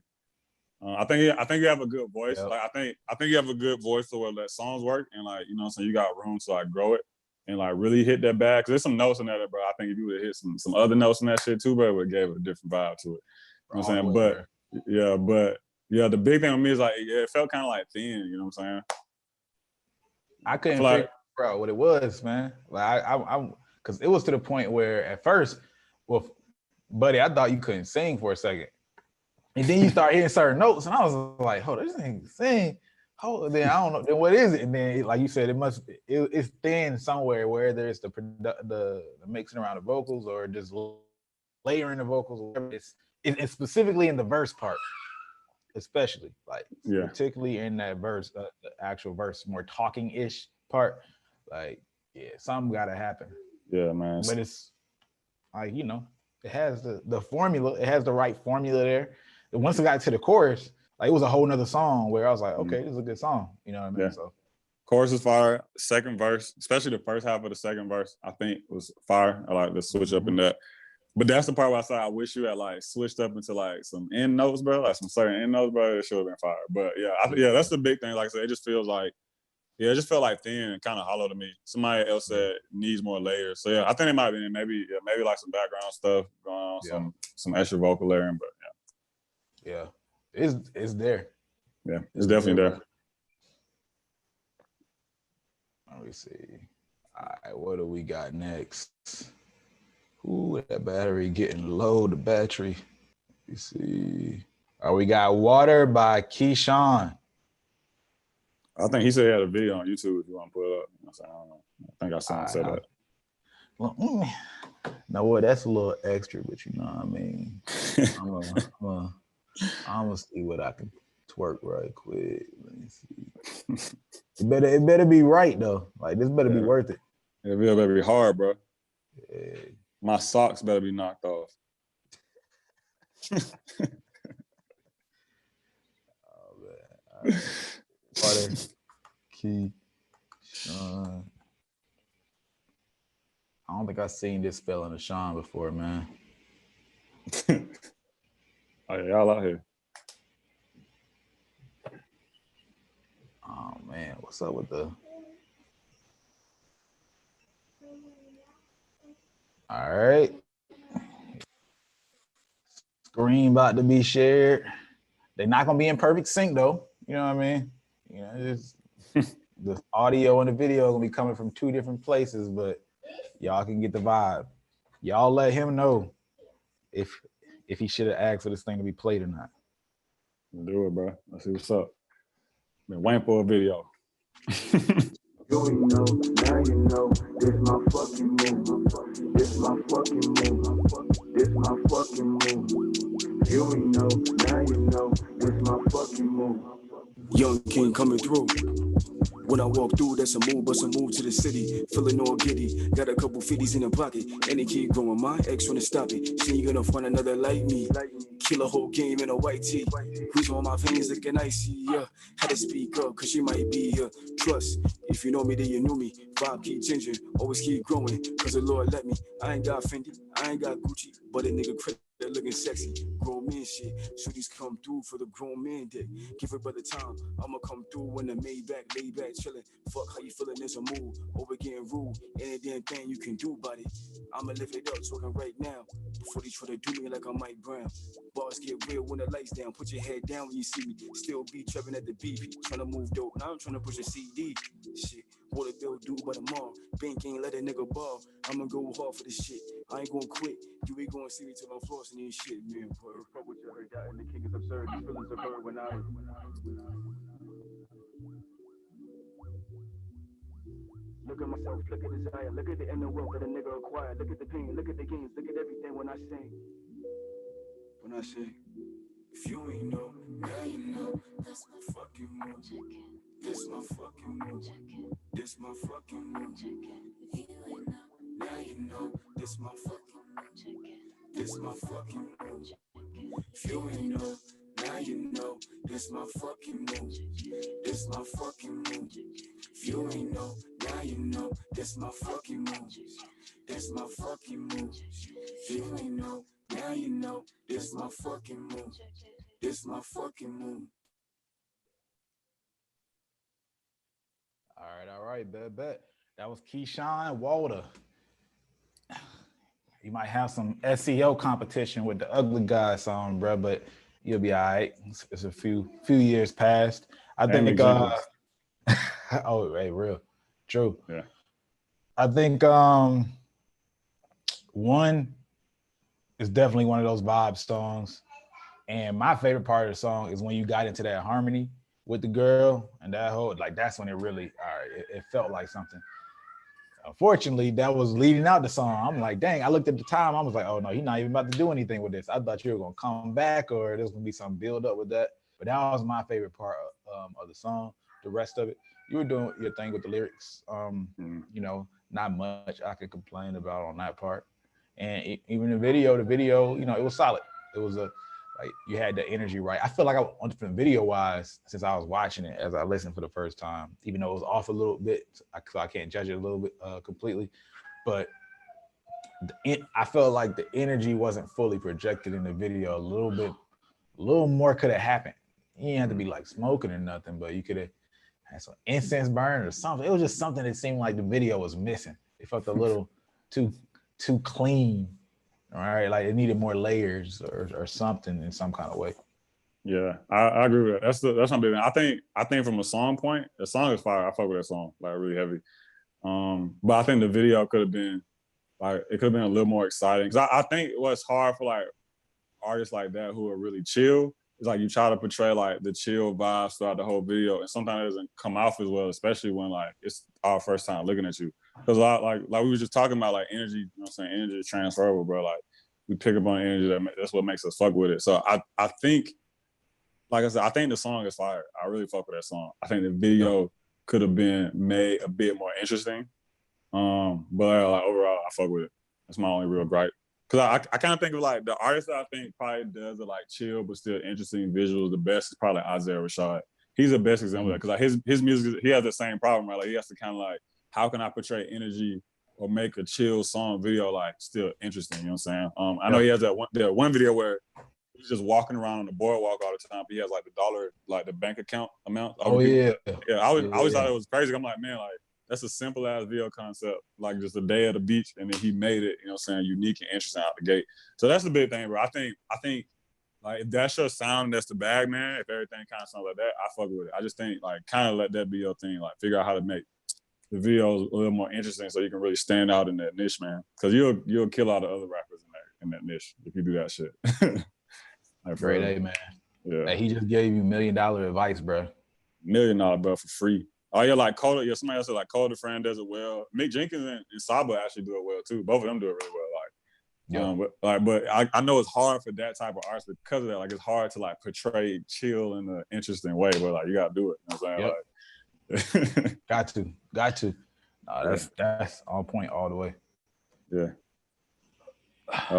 I think you have a good voice. Yep. Like I think you have a good voice to where let songs work, and like so you got room to like grow it and like really hit that bag. Cause there's some notes in there, bro. I think if you would have hit some other notes in that shit too, bro, it would have gave it a different vibe to it. You know what I'm saying? But the big thing with me is like it felt kind of like thin. You know what I'm saying? I couldn't figure out what it was, man. Like I because it was to the point where at first, well, buddy, I thought you couldn't sing for a second. And then you start hitting certain notes, and I was like, "Hold, this ain't sing." Hold, then I don't know. Then what is it? And then, like you said, it's thin somewhere, whether it's the mixing around the vocals or just layering the vocals. Or whatever. It's specifically in the verse part, especially particularly in that verse, the actual verse, more talking-ish part. Like, something got to happen. Yeah, man. But it's like it has the formula. It has the right formula there. Once it got to the chorus, like it was a whole nother song where I was like, okay, this is a good song. You know what I mean? Yeah. So chorus is fire. Second verse, especially the first half of the second verse, I think was fire. I like the switch up in that. But that's the part where I said I wish you had like switched up into like some end notes, bro. Like some certain end notes, bro. It should have been fire. But that's the big thing. Like I said, it just feels like it just felt like thin and kind of hollow to me. Somebody else said needs more layers. So yeah, I think it might be maybe like some background stuff going on, some extra vocal layering, but yeah, it's there. Yeah, it's definitely there. Let me see. All right, what do we got next? Ooh, that battery getting low. The battery. Let me see. We got Water by Keyshawn. I think he said he had a video on YouTube if you want to put it up. I don't know. I think I saw him say that. Well, no, what? That's a little extra, but you know what I mean. I'm gonna see what I can twerk right quick. Let me see. It better be right though. Like this better be worth it. It better be hard, bro. Yeah. My socks better be knocked off. Oh man. Water, Key, Sean. I don't think I've seen this spelling of Sean before, man. Oh yeah, y'all out here. Oh man, what's up with the? All right. Screen about to be shared. They're not gonna be in perfect sync though. You know what I mean? It's the audio and the video are gonna be coming from two different places, but y'all can get the vibe. Y'all let him know if he should have asked for this thing to be played or not. Do it, bro. Let's see what's up. Been waiting for a video. You know, now you know, this my fucking move. This my fucking move. This my fucking move. You know, now you know, this my fucking move. Young king coming through. When I walk through, that's a move, but some move to the city. Feeling all giddy. Got a couple 50s in the pocket. And they keep growing. My ex wanna stop it. She ain't gonna find another like me. Kill a whole game in a white tee. Grease on my veins looking icy. Yeah, had to speak up, cause she might be here. Trust, if you know me, then you knew me. Vibe keep changing, always keep growing. Cause the Lord let me. I ain't got Fendi, I ain't got Gucci. But a nigga credit. They're looking sexy, grown man shit. Shooties come through for the grown man dick. Give a brother time, I'ma come through when the Maybach, lay back, chillin'. Fuck how you feelin', there's a move. Over getting rude, any damn thing you can do about it. I'ma lift it up, talking right now. Before they try to do me like I'm Mike Brown. Bars get real when the lights down. Put your head down when you see me. Still be trapping at the BP. Tryna move dope, now I'm tryna push a CD. Shit, what a bill do by tomorrow. Bank ain't let a nigga ball. I'ma go hard for this shit. I ain't gonna quit. You ain't gonna see me till I'm flossing this shit, man. Fuck what you heard that and the king is absurd. These feelings of her when I look at myself, look at desire, look at the inner wealth that a nigga acquired. Look at the pain, look at the gains, look at everything when I sing. When I sing, if you ain't know, now you know, that's my fucking move. This my fucking move. This my fucking move. Now you know. This my fucking move. This my fucking move. If you ain't know, now you know. This my fucking move. This my fucking move. If you ain't know, now you know. This my fucking move. This my fucking move. If you ain't know, now you know. This my fucking move. This my fucking move. All right, bet. That was Keyshawn Walter. You might have some SEO competition with the Ugly Guy song, bro, but you'll be all right. It's a few years past. I think oh, hey, real. True. Yeah. I think one is definitely one of those vibe songs. And my favorite part of the song is when you got into that harmony with the girl and that whole, like, that's when it really, all right, it felt like something. Unfortunately, that was leading out the song. I'm like, dang, I looked at the time. I was like, oh no, he's not even about to do anything with this. I thought you were going to come back or there's going to be some build up with that. But that was my favorite part of the song. The rest of it, you were doing your thing with the lyrics. You know, not much I could complain about on that part. And even the video, you know, it was solid. It was like you had the energy right. I feel like on video wise, since I was watching it as I listened for the first time, even though it was off a little bit, I can't judge it a little bit completely, but I felt like the energy wasn't fully projected in the video. A little more could have happened. You didn't have to be like smoking or nothing, but you could have had some incense burn or something. It was just something that seemed like the video was missing. It felt a little too clean. All right, like it needed more layers or something in some kind of way. Yeah, I agree with that. That's my big thing. I think from a song point, the song is fire. I fuck with that song, like really heavy. But I think the video could have been like it could have been a little more exciting. Cause I think what's hard for like artists like that who are really chill is like you try to portray like the chill vibes throughout the whole video, and sometimes it doesn't come off as well, especially when like it's our first time looking at you. Because like we were just talking about like energy, you know what I'm saying? Energy is transferable, bro. Like we pick up on energy, that's what makes us fuck with it. So I think, like I said, I think the song is fire. I really fuck with that song. I think the video could have been made a bit more interesting. But like overall, I fuck with it. That's my only real gripe. Cause I kind of think of like the artist that I think probably does it like chill but still interesting visuals. The best is probably Isaiah Rashad. He's the best example of that because like his music, he has the same problem, right? Like he has to kind of like, how can I portray energy or make a chill song video like still interesting? You know what I'm saying? I know he has that one video where he's just walking around on the boardwalk all the time. But he has like the dollar, like the bank account amount. Oh yeah. Yeah, I always thought it was crazy. I'm like, man, like that's a simple ass video concept, like just a day at the beach, and then he made it, you know what I'm saying, unique and interesting out the gate. So that's the big thing, bro. I think like if that's your sound, that's the bag, man. If everything kind of sounds like that, I fuck with it. I just think like kind of let that be your thing, like figure out how to make the videos a little more interesting so you can really stand out in that niche, man. Because you'll kill all the other rappers in that niche if you do that shit. Like, Great A, man. Yeah. Like, he just gave you $1 million advice, bro. $1 million, bro, for free. Oh yeah, like Coda, yeah, somebody else said like Coda Friend does it well. Mick Jenkins and Saba actually do it well too. Both of them do it really well. But I know it's hard for that type of artist because of that. Like it's hard to like portray chill in an interesting way, but like you gotta do it. You know what I'm saying? Yep. Like, got to. That's on point all the way. Yeah.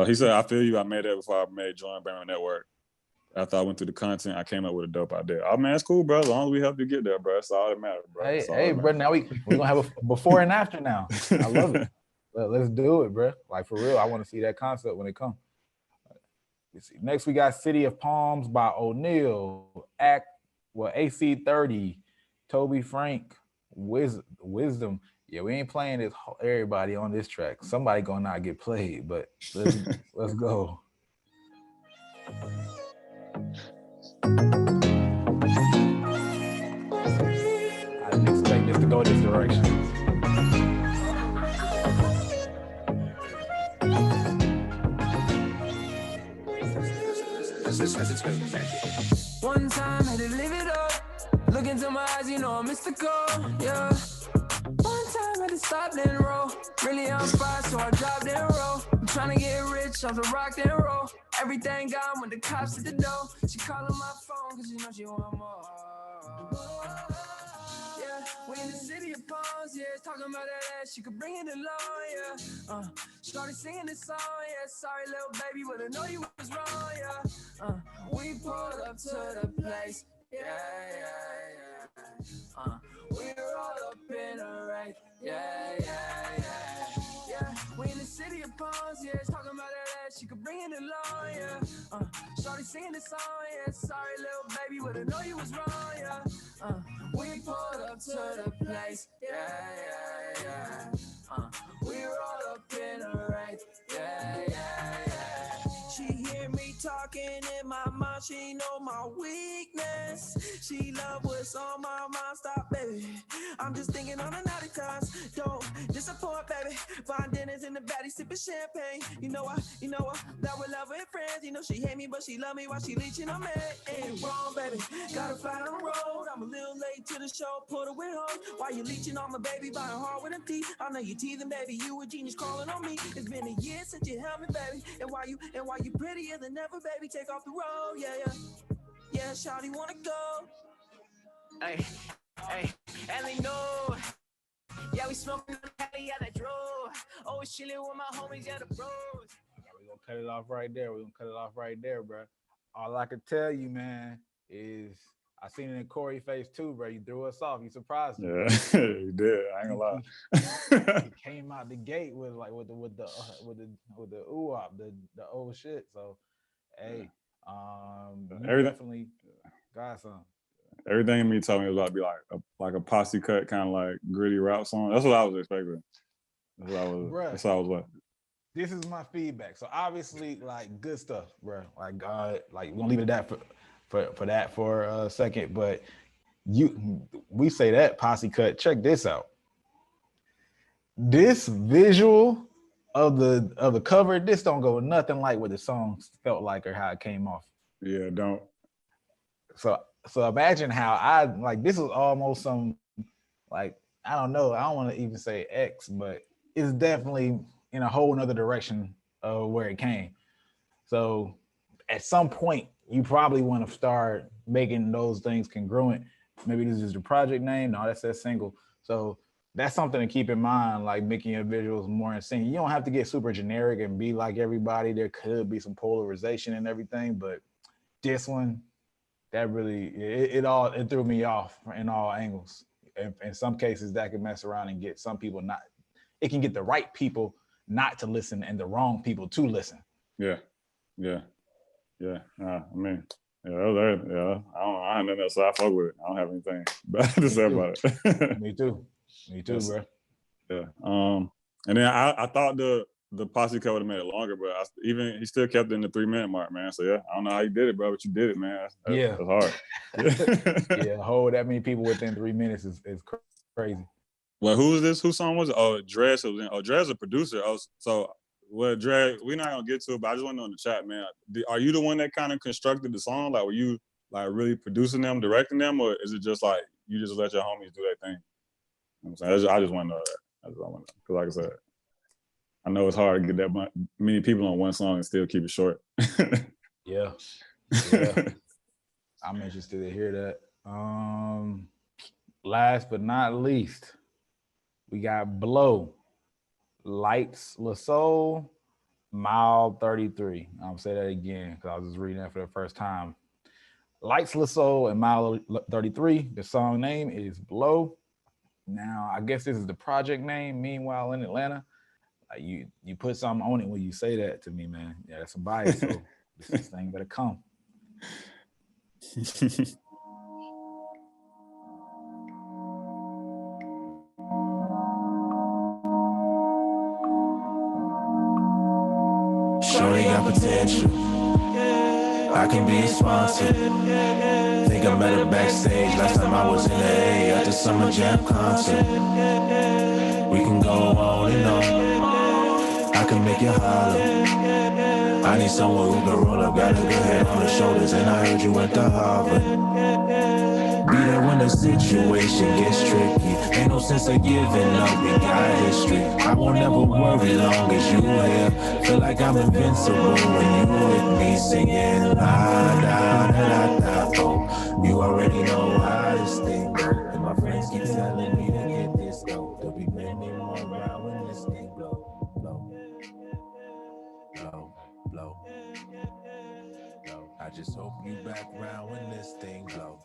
He said, I feel you. I made that before I made Join BrandMan Network. After I went through the content, I came up with a dope idea. Oh man, it's cool, bro. As long as we help you get there, bro. That's all that matters, bro. Hey, bro. Now we're gonna have a before and after now. I love it. Let's do it, bro. Like for real, I want to see that concept when it comes. Next, we got City of Palms by O'Neal, AC30, Toby Frank, Wisdom. Yeah, we ain't playing this everybody on this track. Somebody gonna not get played, but let's go. I didn't expect this to go this direction. One time had to live it up. Look into my eyes, you know I'm mystical. Yeah. One time had to stop then roll. Really on fire, so I dropped and roll. I'm trying to get rich off the rock then roll. Everything gone when the cops at the door. She calling my phone cause you know she want more. pause, yeah, talking about that ass, she could bring in the law, yeah. Started singing this song, yeah, sorry little baby, but I know you was wrong, yeah. We pulled up to the place, yeah. We're all up in a wreck, yeah. We in the city of palms, yeah, talking about that ass, she could bring in the law, yeah. Started singing this song, yeah, sorry little baby, but I know you was wrong, yeah. We pulled up to the place, yeah. We're all up in a wreck, yeah. She hear me talking in my mind, she know my weakness. She love what's on my mind, stop, baby. I'm just thinking on the naughty times, don't disappoint, baby. Fine dinners in the valley, sipping champagne. You know I, that with love and friends. You know she hate me, but she love me while she leeching on me. Ain't wrong, baby. Gotta fly on the road. I'm a little late to the show, put away home. While you leeching on my baby, buying hard with a teeth. I know you teething, baby. You a genius calling on me. It's been a year since you held me, baby. And why you prettier than ever, baby? Take off the road, yeah. Shawty wanna go. Hey, and they know. Yeah, we smoking the Cali, yeah, that drove. Always chilling with my homies, yeah, the bros. We're gonna cut it off right there. Bro. All I could tell you, man, is I seen it in Corey face too, bro. You threw us off. You surprised me. Yeah, you did. I ain't gonna lie. He came out the gate with the ooh-wop, the old shit. So, hey, you definitely got some. Everything in me told me it was about to be like a posse cut, kind of like gritty rap song. That's what I was expecting. That's what I was like. This is my feedback. So obviously, like, good stuff, bro. Like, like we're gonna leave it at that for a second. But we say that posse cut. Check this out. This visual of the cover, this don't go nothing like what the song felt like or how it came off. Yeah, don't. So imagine how I like this is almost some like I don't know, I don't want to even say X, but it's definitely in a whole nother direction of where it came. So at some point you probably want to start making those things congruent. Maybe this is the project name. No, that's that single. So that's something to keep in mind, like making your visuals more in sync. You don't have to get super generic and be like everybody. There could be some polarization and everything, but this one, that really, it threw me off in all angles. In some cases, that can mess around and get some people it can get the right people not to listen and the wrong people to listen. Yeah. I mean, I have nothing else. I fuck with it. I don't have anything bad to say about it. Me too, yes. Bro. Yeah. And then I thought the posse cut would have made it longer, but he still kept it in the 3-minute mark, man. So yeah, I don't know how you did it, bro, but you did it, man. That's hard. Yeah, hold that many people within 3 minutes is crazy. Well, who was this? Whose song was it? Oh, Drez was in. Oh, Drez a producer. Drez, we're not gonna get to it, but I just want to know in the chat, man. Are you the one that kind of constructed the song? Like, were you like really producing them, directing them, or is it just like you just let your homies do their thing? You know what I'm saying? I just want to know that. That's what I want to know. Because like I said, I know it's hard to get that many people on one song and still keep it short. Yeah. I'm interested to hear that. Last but not least, we got Blow, Lights La Soul, Mile 33. I'll say that again because I was just reading that for the first time. Lights La Soul and Mile 33. The song name is Blow. Now, I guess this is the project name. Meanwhile, in Atlanta, you put something on it when you say that to me, man. Yeah, that's some bias. So this thing better come. Shorty got potential. I can be a sponsor. Think I met her backstage last time I was in the A at the Summer Jam concert. We can go on and on. I can make you holler. I need someone who can roll up, got a good head on her shoulders, and I heard you went to Harvard. Be there when the situation gets tricky. Ain't no sense of giving up, we got history. I won't ever worry long as you here. Feel like I'm invincible when you with me singing la da da da da. Oh, you already know how this thing goes. And my friends keep telling me to get this. this go. There'll be many more around when this thing blow, blow, blow, blow, blow. I just hope you back around when this thing blow.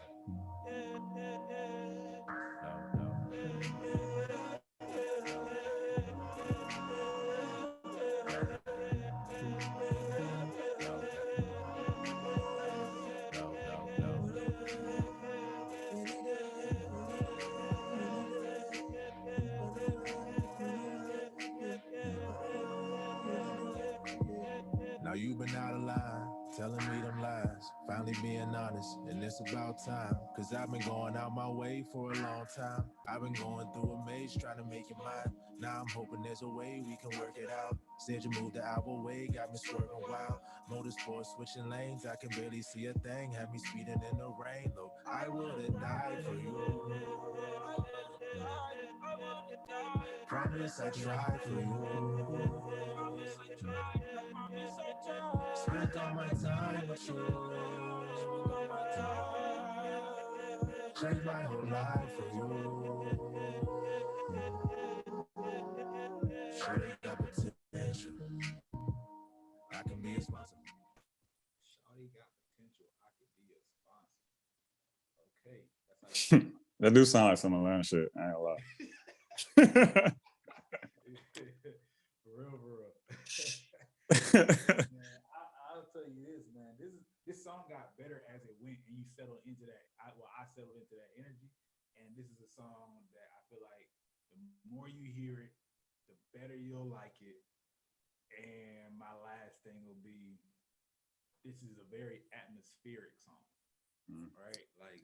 Now you been out of line, telling me them lies, finally being honest, and it's about time, cause I've been going out my way for a long time. I've been going through a maze trying to make it mine. Now I'm hoping there's a way we can work it out. Said you moved the our way, got me swerving wild. Motorsport switching lanes, I can barely see a thing. Had me speeding in the rain, though I would've died for you. Promise I tried for you. Spent all my time with you. Changed my whole life for you. Surely got potential. I can be a sponsor. Shawty got potential. I could be a sponsor. Okay. That's how That do sound like some Atlanta shit. I ain't gonna lie. For real. Man, I'll tell you this, man. This song got better as it went, and you settled into that. I settled into that energy, and this is a song that I feel like the more you hear it, the better you'll like it. And my last thing will be, this is a very atmospheric song, right? Like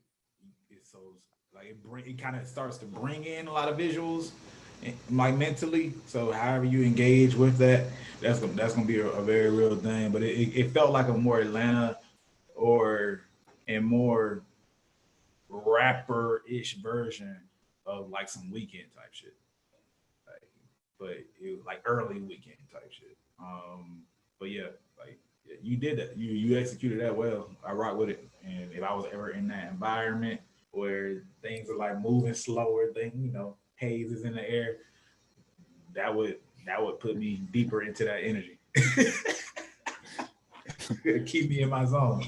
it's so like it kind of starts to bring in a lot of visuals, like mentally. So however you engage with that, that's gonna be a very real thing. But it felt like a more Atlanta and more rapper-ish version of like some Weekend type shit. Like, but it was like early Weekend type shit. But yeah, like you did that. You executed that well. I rock with it. And if I was ever in that environment where things are like moving slower, haze is in the air, that would put me deeper into that energy. Keep me in my zone.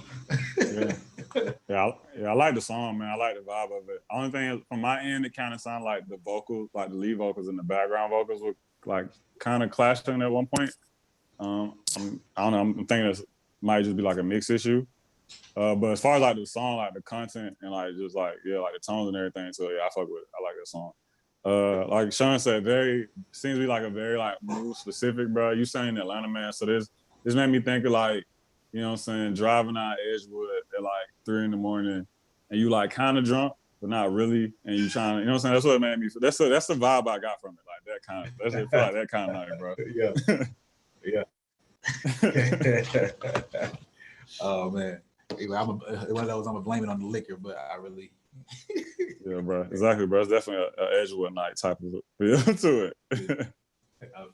Yeah, I like the song, man. I like the vibe of it. Only thing is, from my end, it kind of sounded like the vocals, like the lead vocals and the background vocals were like kind of clashing at one point. I don't know. I'm thinking this might just be like a mix issue. But as far as like the song, like the content and like just like like the tones and everything, so yeah, I fuck with it. I like that song. Like Sean said, seems to be like a very like mood specific, bro. You saying Atlanta, man, so this made me think of like, you know what I'm saying, driving out Edgewood at like 3 a.m, and you like kind of drunk, but not really, and you trying to, you know what I'm saying? That's what it made me feel. That's the vibe I got from it, like that kind of. That's it feel like that kind of night, bro. Yeah. Oh man, one of those I'm gonna blame it on the liquor, but I really. Yeah, bro. Exactly, bro. It's definitely an Edgewood night type of feel to it. I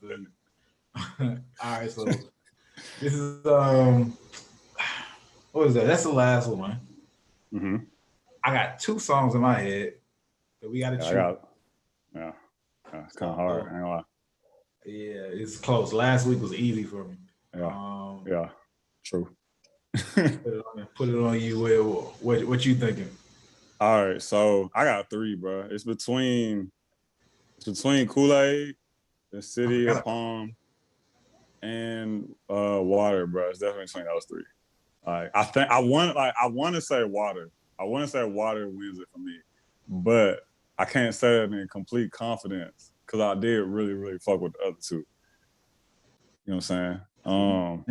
feel you. All right, so this is what is that? That's the last one. Mm-hmm. I got 2 songs in my head that we got to choose. It's kind of hard. I ain't gonna lie. Yeah, it's close. Last week was easy for me. Yeah, true. Put it on you. What you thinking? All right, so I got 3, bro. It's between Kool-Aid, the City of Palm, and Water, bro. It's definitely between those 3. Like I want to say Water. I want to say Water wins it for me, but I can't say that in complete confidence because I did really, really fuck with the other 2. You know what I'm saying? Now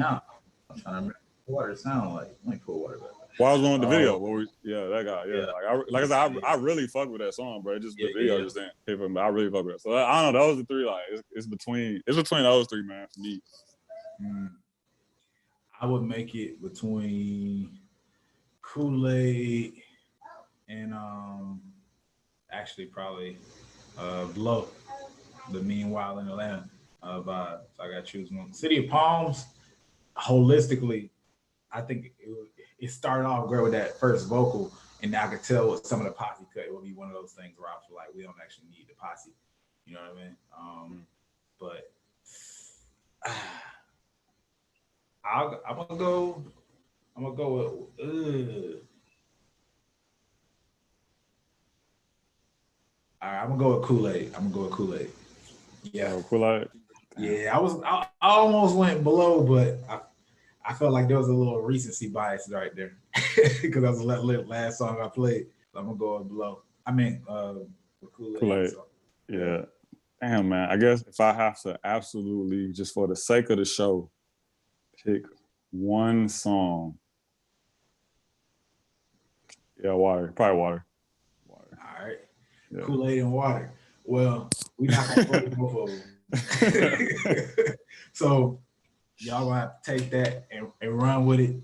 I'm trying to remember what it sounded like. Let me pull Water back. Well, I was going with the video. That guy. Yeah. Like I said, I really fuck with that song, bro. Just the video just didn't hit me, but I really fuck with it. So I don't know. Those are the 3. Like it's between those 3, man, for me. I would make it between Kool-Aid and actually probably Blow, the Meanwhile in Atlanta vibe. So I got to choose one. City of Palms, holistically, I think it started off great with that first vocal, And I could tell with some of the posse cut, it would be one of those things where I was like, we don't actually need the posse. You know what I mean? But I'm gonna go with all right, I'm gonna go with Kool-Aid. Yeah. Kool-Aid. Yeah, I almost went below, but I felt like there was a little recency bias right there because that was the last song I played. So I'm gonna go with below. I mean, with Kool-Aid. Kool-Aid. So, Yeah. Damn, man. I guess if I have to absolutely, just for the sake of the show, pick one song. Yeah, water. Probably water. All right. Yeah. Kool-Aid and water. Well, we're not gonna play both of them. So y'all gonna have to take that and run with it.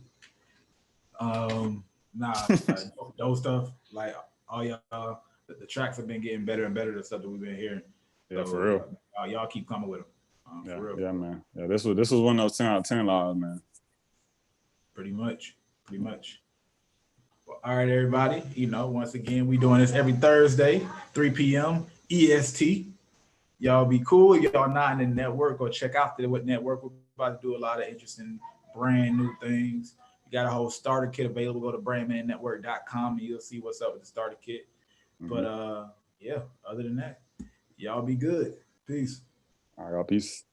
Those stuff, like all y'all, the tracks have been getting better and better, the stuff that we've been hearing. Yeah, So, for real. Y'all keep coming with them. Yeah, for real. yeah, man. Yeah, this was one of those 10 out of 10 lives, man. Pretty much. Well, all right, everybody. Once again, we doing this every Thursday, 3 p.m. EST. Y'all be cool. Y'all not in the network, go check out the what network. We're about to do a lot of interesting, brand new things. We got a whole starter kit available. Go to BrandManNetwork.com and you'll see what's up with the starter kit. But yeah, other than that, y'all be good. Peace. All right, y'all. Peace.